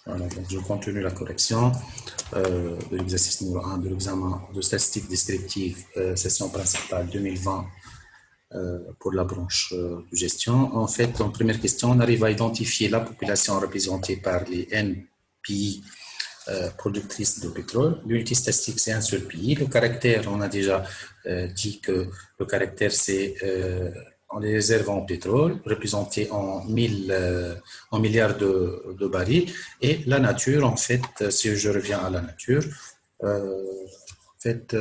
Voilà, donc je continue la correction de l'exercice numéro 1 de l'examen de statistique descriptive, session principale 2020 pour la branche de gestion. En fait, en première question, on arrive à identifier la population représentée par les N pays productrices de pétrole. L'unité statistique, c'est un seul pays. Le caractère, on a déjà dit que le caractère, c'est on les réserves en pétrole, représenté en milliards de barils. Et la nature, en fait, si je reviens à la nature, c'est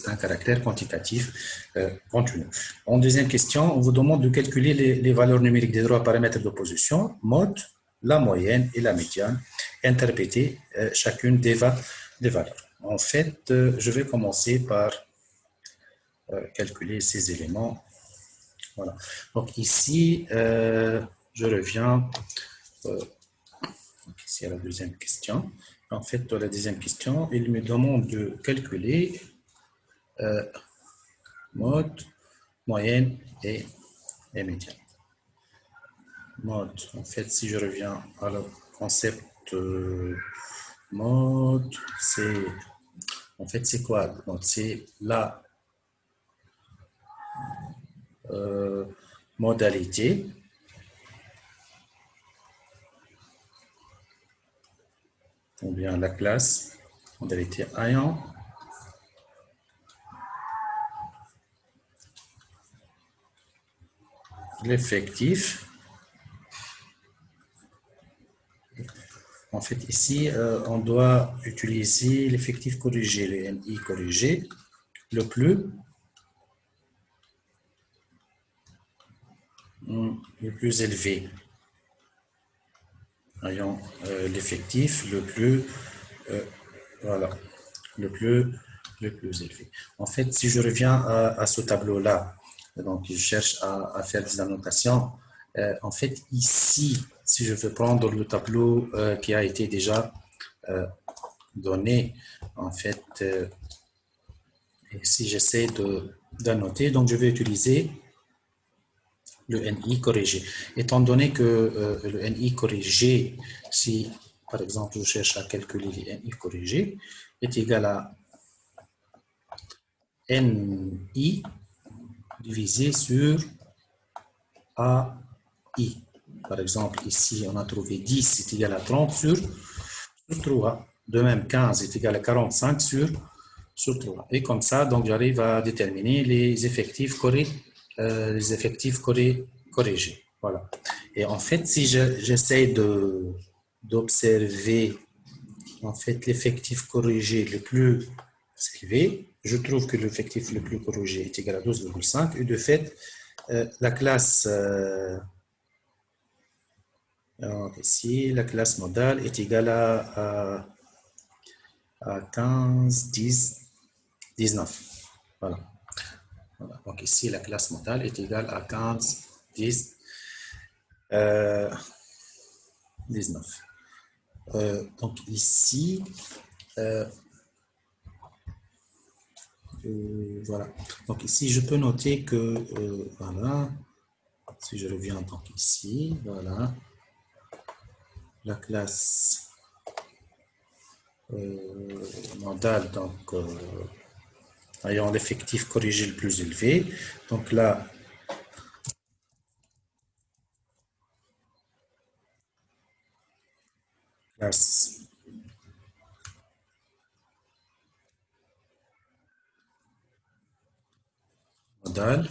un caractère quantitatif continu. En deuxième question, on vous demande de calculer les valeurs numériques des trois paramètres de position, mode, la moyenne et la médiane, interpréter chacune des valeurs. En fait, je vais commencer par calculer ces éléments. Voilà. Donc ici, je reviens ici à la deuxième question. En fait, dans la deuxième question, il me demande de calculer mode, moyenne et médiane. Mode, en fait, si je reviens à le concept mode, c'est en fait c'est quoi? C'est la modalité ou bien la classe, modalité ayant l'effectif. En fait, ici, on doit utiliser l'effectif corrigé, le NI corrigé, le plus élevé. Ayant l'effectif voilà, le plus élevé. En fait, si je reviens à ce tableau-là, donc je cherche à faire des annotations. En fait, ici, si je veux prendre le tableau qui a été déjà donné, en fait, si j'essaie d'annoter, donc je vais utiliser le NI corrigé. Étant donné que le NI corrigé, si par exemple je cherche à calculer le NI corrigé, est égal à NI divisé sur AI. Par exemple, ici, on a trouvé 10 est égal à 30 sur 3. De même, 15 est égal à 45 sur 3. Et comme ça, donc j'arrive à déterminer les effectifs corrigés. Voilà. Et en fait, si j'essaie d'observer en fait l'effectif corrigé le plus élevé, je trouve que l'effectif le plus corrigé est égal à 12,5 et de fait, la classe ici, la classe modale est égale à 15, 10, 19. Voilà. Donc ici, la classe modale est égale à 15, 10, 19. Donc ici, voilà. Donc ici, je peux noter que, voilà, si je reviens donc ici, voilà, la classe modale, donc ayant l'effectif corrigé le plus élevé. Donc là, classe modale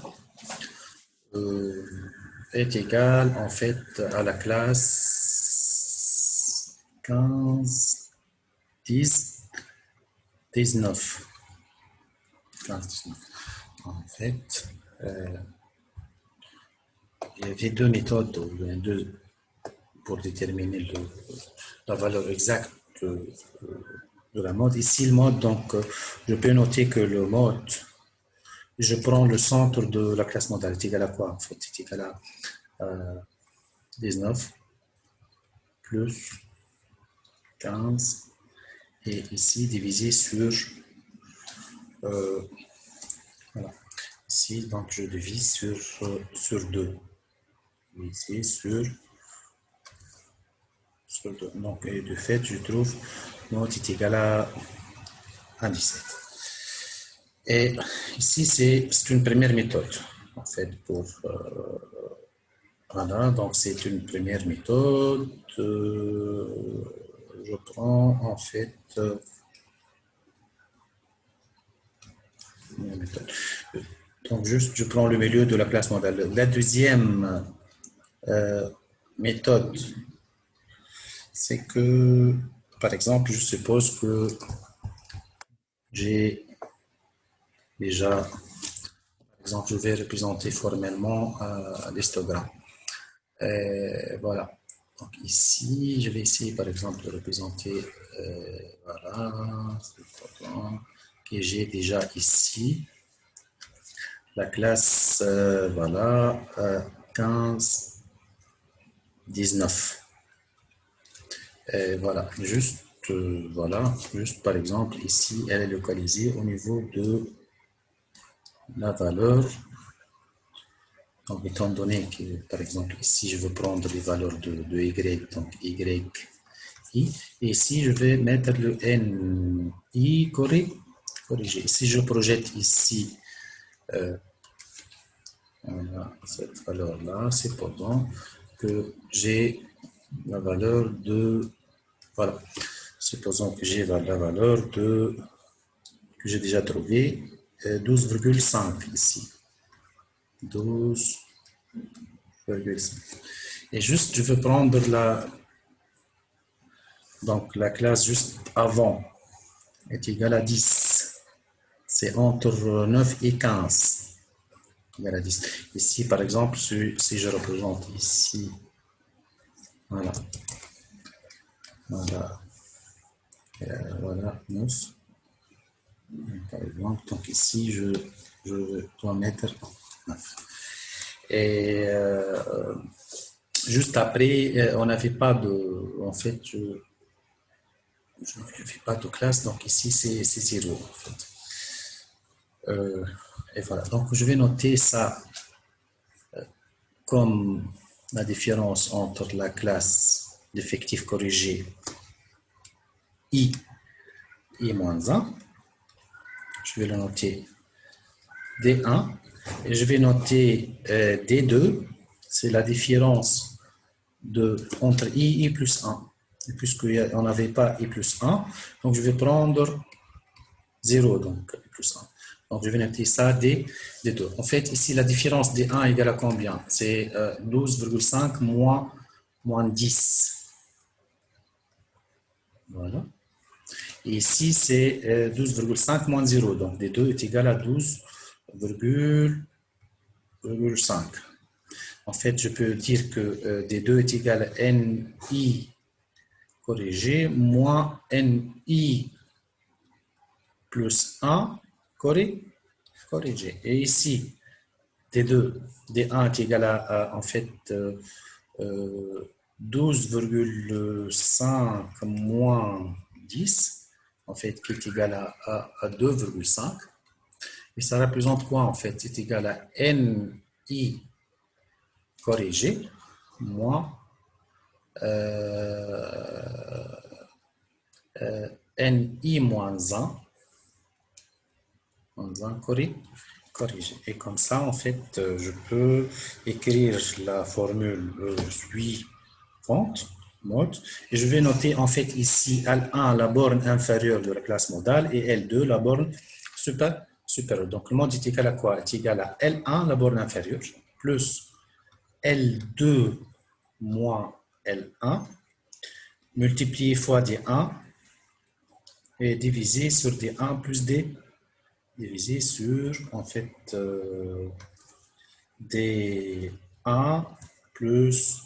est égale en fait à la classe 15, 10, 19. 15, 19. En fait, il y avait deux méthodes, pour déterminer la valeur exacte de la mode. Ici, le mode, donc, je peux noter que le mode, je prends le centre de la classe modale, est égal à quoi? En fait, c'est égal à 19 plus 15 et ici divisé sur voilà. Ici, donc je divise sur 2. Divisé sur Donc, et de fait, je trouve note est égale à 17. Et ici, c'est une première méthode, en fait, pour... voilà, donc c'est une première méthode. Je prends, en fait... méthode. Donc, juste, je prends le milieu de la classe modale. La deuxième méthode, c'est que, par exemple, je suppose que j'ai déjà, par exemple, je vais représenter formellement l'histogramme. Voilà. Donc ici, je vais essayer, par exemple, de représenter, voilà, que j'ai déjà ici la classe, voilà, 15, 19. Voilà, juste, voilà, juste par exemple, ici, elle est localisée au niveau de la valeur. Donc, étant donné que, par exemple, ici, je veux prendre les valeurs de Y, donc Y, I, et ici, je vais mettre le N, I corrigé. Si je projette ici, voilà, cette valeur-là, c'est pendant que j'ai la valeur de, voilà, supposons que j'ai la valeur de, que j'ai déjà trouvé, 12,5 ici. 12,5. Et juste, je veux prendre donc la classe juste avant est égale à 10. C'est entre 9 et 15. Égal à 10. Ici, par exemple, si je représente ici, voilà, voilà, voilà, 9, par exemple. Donc ici, je dois mettre 9. Et juste après, on n'avait pas de, en fait, je n'avais pas de classe, donc ici c'est 0 en fait. Et voilà, donc je vais noter ça comme la différence entre la classe d'effectif corrigé I et moins 1. Je vais le noter D1 et je vais noter D2, c'est la différence entre I et plus 1. Et puisqu'on n'avait pas I plus 1, donc je vais prendre 0, donc I plus 1. Donc je vais noter ça D2. En fait, ici, la différence D1 égale à combien? C'est 12,5 moins 10. Voilà. Et ici, c'est 12,5 moins 0. Donc D2 est égal à 12,5. En fait, je peux dire que D2 est égal à NI corrigé moins NI plus 1 corrigé. Et ici, D2, D1 est égal à en fait 12,5 moins 10, en fait, qui est égal à 2,5. Et ça représente quoi en fait? C'est égal à NI corrigé moins NI moins 1 corrigé. Et comme ça, en fait, je peux écrire la formule suivante, mode, et je vais noter en fait ici L1, la borne inférieure de la classe modale, et L2, la borne supérieure. Donc, le mode est égal à quoi? Est égal à L1, la borne inférieure, plus L2 moins L1, multiplié fois D1, et divisé sur D1 plus D, divisé sur, en fait, D1 plus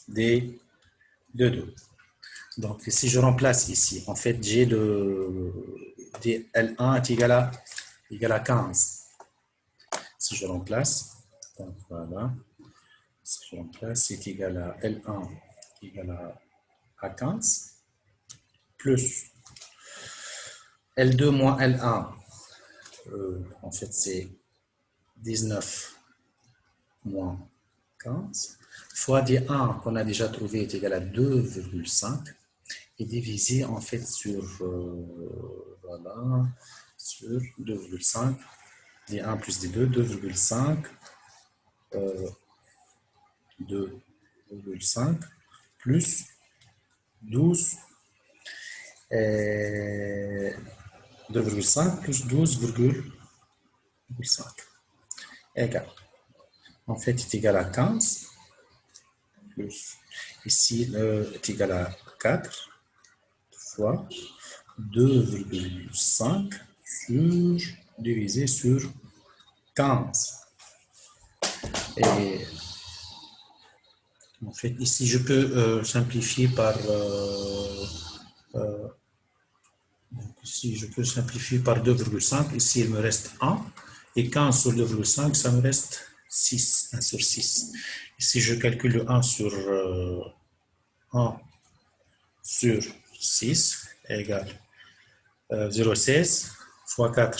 D2. Donc, si je remplace ici, en fait, j'ai le DL1 est égal à 15. Si je remplace, donc voilà, si je remplace, c'est égal à L1 égal à 15, plus L2 moins L1, en fait, c'est 19 moins 15. fois D1 qu'on a déjà trouvé est égal à 2,5 et divisé en fait sur, voilà, sur 2,5, D1 plus D2, 2,5, 2,5 plus 12, 2,5 plus 12,5 égale. En fait, est égal à 15, plus, ici, est égal à 4 fois 2,5 divisé sur 15. Et en fait, ici, je peux simplifier par... ici, je peux simplifier par 2,5. Ici, il me reste 1. Et 15 sur 2,5, ça me reste 6. 1 sur 6. Ici, je calcule 1 sur 6 égale 0,16 fois 4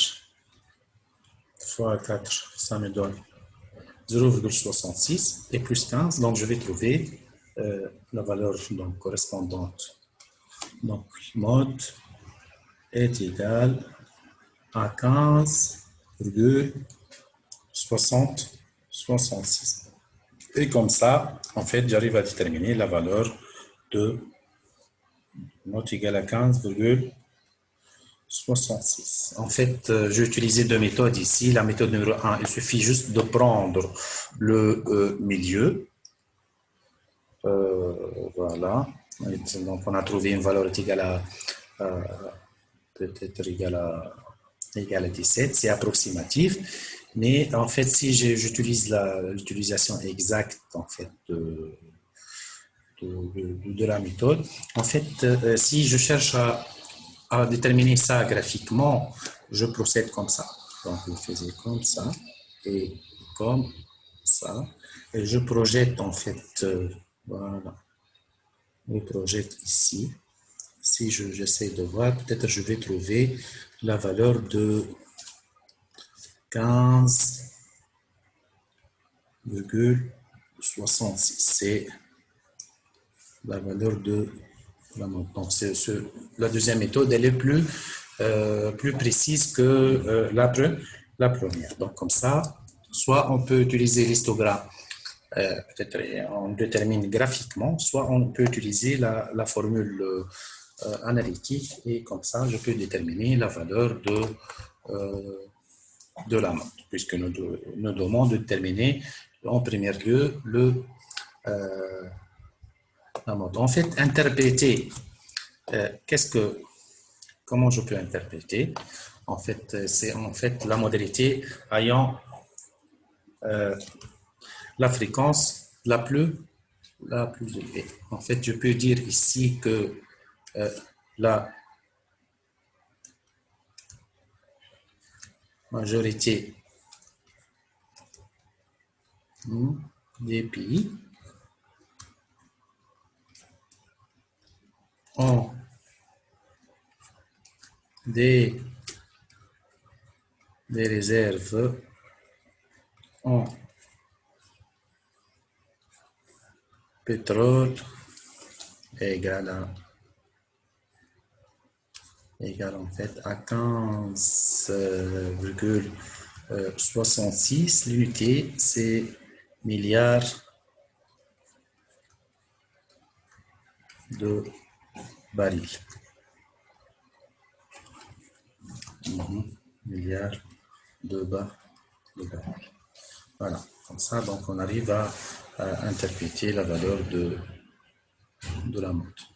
fois 4, ça me donne 0,66 et plus 15. Donc, je vais trouver la valeur donc, correspondante. Donc, mode est égal à 15,66. Et comme ça, en fait, j'arrive à déterminer la valeur de mode égale à 15,66. En fait, j'ai utilisé deux méthodes ici. La méthode numéro 1, il suffit juste de prendre le milieu. Voilà. Et donc, on a trouvé une valeur égale à peut-être égale à 17. C'est approximatif. Mais en fait, si j'utilise l'utilisation exacte en fait de la méthode, en fait, si je cherche à déterminer ça graphiquement, je procède comme ça. Donc, je faisais comme ça et comme ça. Et je projette en fait, voilà, je projette ici. Si j'essaie de voir, peut-être je vais trouver la valeur de 15,66. C'est la valeur de la montre. Donc, la deuxième méthode, elle est plus précise que la première. Donc, comme ça, soit on peut utiliser l'histogramme, peut-être on détermine graphiquement, soit on peut utiliser la formule analytique et comme ça, je peux déterminer la valeur de la montre, puisque nous demandons de déterminer en premier lieu la montre. En fait, interpréter, comment je peux interpréter? En fait, c'est en fait la modalité ayant la fréquence la plus élevée. En fait, je peux dire ici que la majorité des pays ont des réserves en pétrole égale en fait à 15,66. L'unité, c'est milliards de barils. Milliards de barils. Voilà, comme ça, donc on arrive à interpréter la valeur de la montre.